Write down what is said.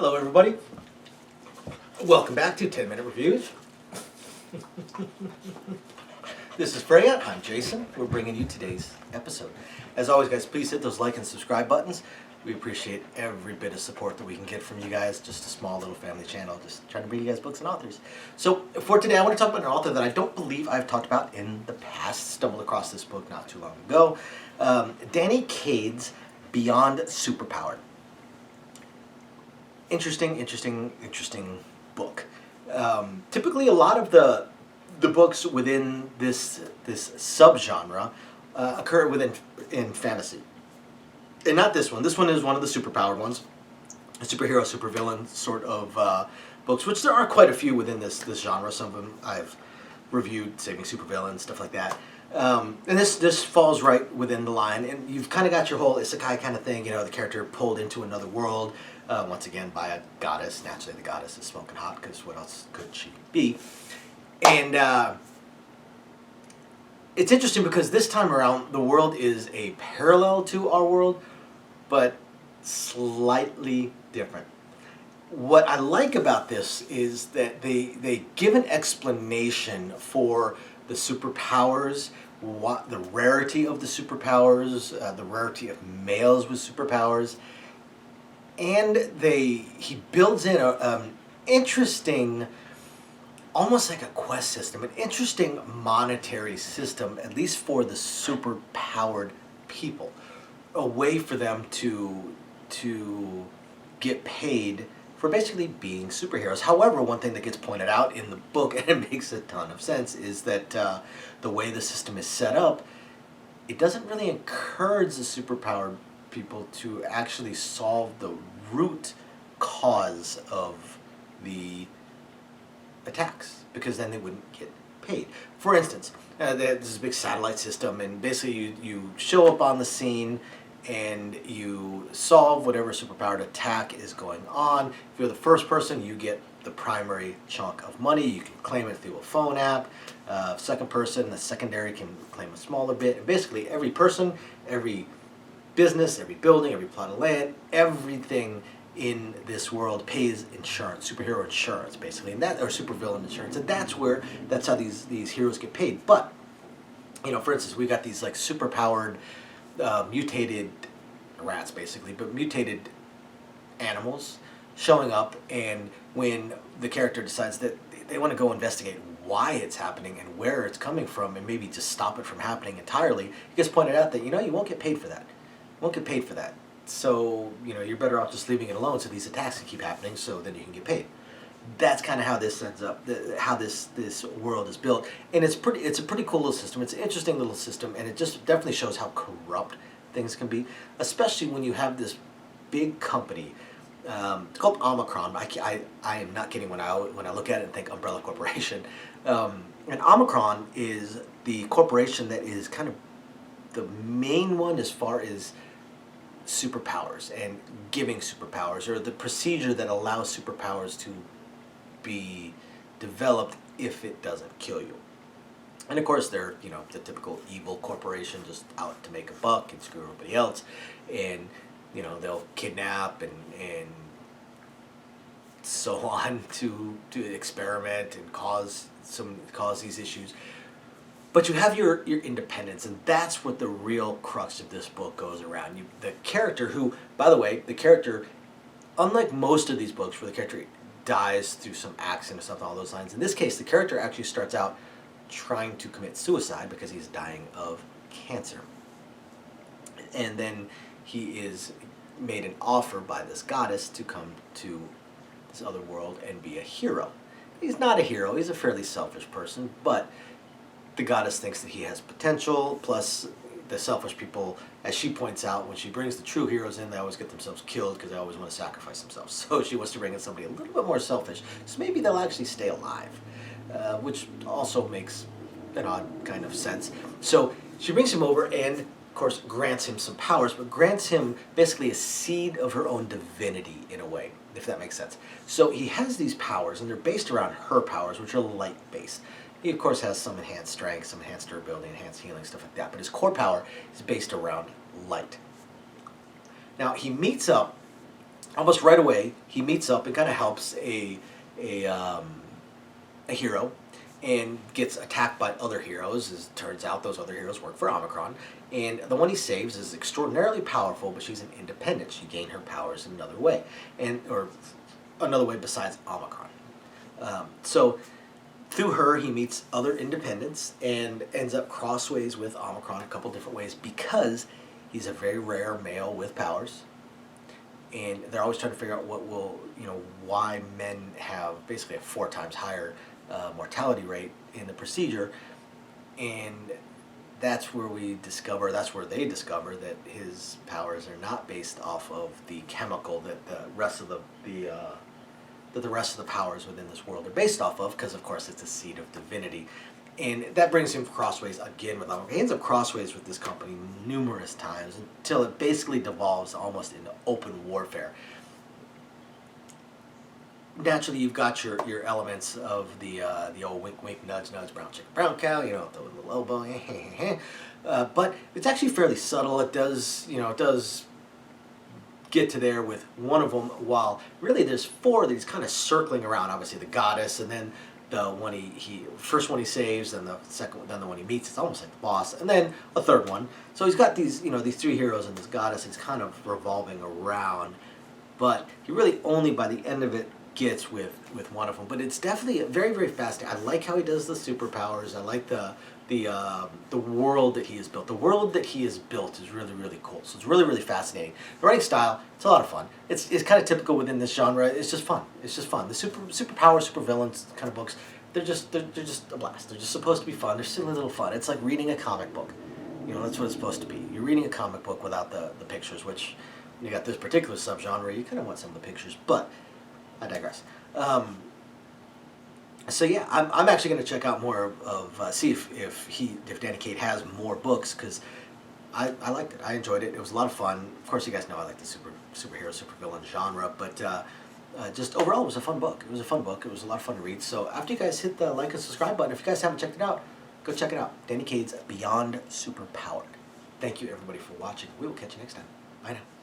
Hello everybody. Welcome back to 10 Minute Reviews. This is Freya, I'm Jason. We're bringing you today's episode. As always guys, please hit those like and subscribe buttons. We appreciate every bit of support that we can get from you guys. Just a small little family channel, just trying to bring you guys books and authors. So for today I want to talk about an author that I don't believe I've talked about in the past. Stumbled across this book not too long ago. Kade's Beyond Superpowered. Interesting book. Typically, a lot of the books within this subgenre occur in fantasy, and not this one. This one is one of the superpowered ones, a superhero, supervillain sort of books, which there are quite a few within this genre. Some of them I've reviewed, Saving Supervillains, stuff like that. And this falls right within the line, and you've kind of got your whole isekai kind of thing. You know, the character pulled into another world. Once again by a goddess. Naturally the goddess is smoking hot, because what else could she be? And it's interesting because this time around the world is a parallel to our world, but slightly different. What I like about this is that they give an explanation for the superpowers, the rarity of the superpowers, the rarity of males with superpowers. And he builds in an interesting, almost like a quest system, an interesting monetary system, at least for the superpowered people. A way for them to get paid for basically being superheroes. However, one thing that gets pointed out in the book, and it makes a ton of sense, is that the way the system is set up, it doesn't really encourage the superpowered people to actually solve the root cause of the attacks, because then they wouldn't get paid. For instance, there's a big satellite system, and basically you show up on the scene and you solve whatever superpowered attack is going on. If you're the first person, you get the primary chunk of money. You can claim it through a phone app. Second person, the secondary, can claim a smaller bit. And basically every person, every business, every building, every plot of land, everything in this world pays insurance, superhero insurance, basically, and or supervillain insurance, and that's how these heroes get paid. But you know, for instance, we got these like superpowered, mutated rats, basically, but mutated animals showing up, and when the character decides that they want to go investigate why it's happening and where it's coming from, and maybe just stop it from happening entirely, it gets pointed out that, you know, you won't get paid for that. Won't get paid for that. So, you know, you're better off just leaving it alone so these attacks can keep happening, so then you can get paid. That's kind of how this ends up, how this world is built. And it's a pretty cool little system. It's an interesting little system, and it just definitely shows how corrupt things can be, especially when you have this big company. It's called Omicron. I am not kidding when I look at it and think Umbrella Corporation. And Omicron is the corporation that is kind of the main one as far as superpowers and giving superpowers, or the procedure that allows superpowers to be developed if it doesn't kill you. And of course they're, you know, the typical evil corporation, just out to make a buck and screw everybody else. And you know, they'll kidnap and so on to experiment and cause these issues. But you have your independence, and that's what the real crux of this book goes around. The character who, by the way, unlike most of these books where the character dies through some accident or something along those lines, in this case the character actually starts out trying to commit suicide because he's dying of cancer. And then he is made an offer by this goddess to come to this other world and be a hero. He's not a hero, he's a fairly selfish person, but the goddess thinks that he has potential, plus the selfish people, as she points out, when she brings the true heroes in, they always get themselves killed because they always want to sacrifice themselves. So she wants to bring in somebody a little bit more selfish, so maybe they'll actually stay alive, which also makes an odd kind of sense. So she brings him over and, of course, grants him some powers, but grants him basically a seed of her own divinity in a way, if that makes sense. So he has these powers, and they're based around her powers, which are light-based. He, of course, has some enhanced strength, some enhanced durability, enhanced healing, stuff like that. But his core power is based around light. Now, he meets up almost right away, he meets up and kind of helps a um, a hero, and gets attacked by other heroes. As it turns out, those other heroes work for Omicron, and the one he saves is extraordinarily powerful, but she's an independent. She gained her powers in another way, and or another way besides Omicron. So through her, he meets other independents and ends up crossways with Omicron a couple different ways because he's a very rare male with powers, and they're always trying to figure out what will, why men have basically a 4 times higher mortality rate in the procedure, and that's where they discover that his powers are not based off of the chemical that the rest of that the rest of the powers within this world are based off of, because of course it's a seed of divinity. And that brings him crossways again with Omicron. He ends up crossways with this company numerous times until it basically devolves almost into open warfare. Naturally, you've got your elements of the old wink wink nudge nudge brown chicken brown cow, throw in the little elbow, but it's actually fairly subtle. It does get to there with one of them, while really there's 4 that he's kind of circling around. Obviously the goddess, and then the one he first one he saves, then the second one, then the one he meets. It's almost like the boss, and then a third one. So he's got these these 3 heroes and this goddess. He's kind of revolving around, but he really only by the end of it gets with one of them. But it's definitely very, very fascinating. I like how he does the superpowers. I like the world that he has built. The world that he has built is really, really cool. So it's really, really fascinating. The writing style, it's a lot of fun. It's kind of typical within this genre. It's just fun. It's just fun. The superpower, supervillains kind of books, they're just a blast. They're just supposed to be fun. They're silly little fun. It's like reading a comic book. That's what it's supposed to be. You're reading a comic book without the pictures, which when you got this particular subgenre, you kind of want some of the pictures, but I digress. So yeah, I'm actually going to check out more of see if Danny Cade has more books, because I liked it. I enjoyed it. It was a lot of fun. Of course, you guys know I like the superhero, supervillain genre, but just overall, it was a fun book. It was a fun book. It was a lot of fun to read. So after you guys hit the like and subscribe button, if you guys haven't checked it out, go check it out. Danny Cade's Beyond Superpowered. Thank you everybody for watching. We will catch you next time. Bye now.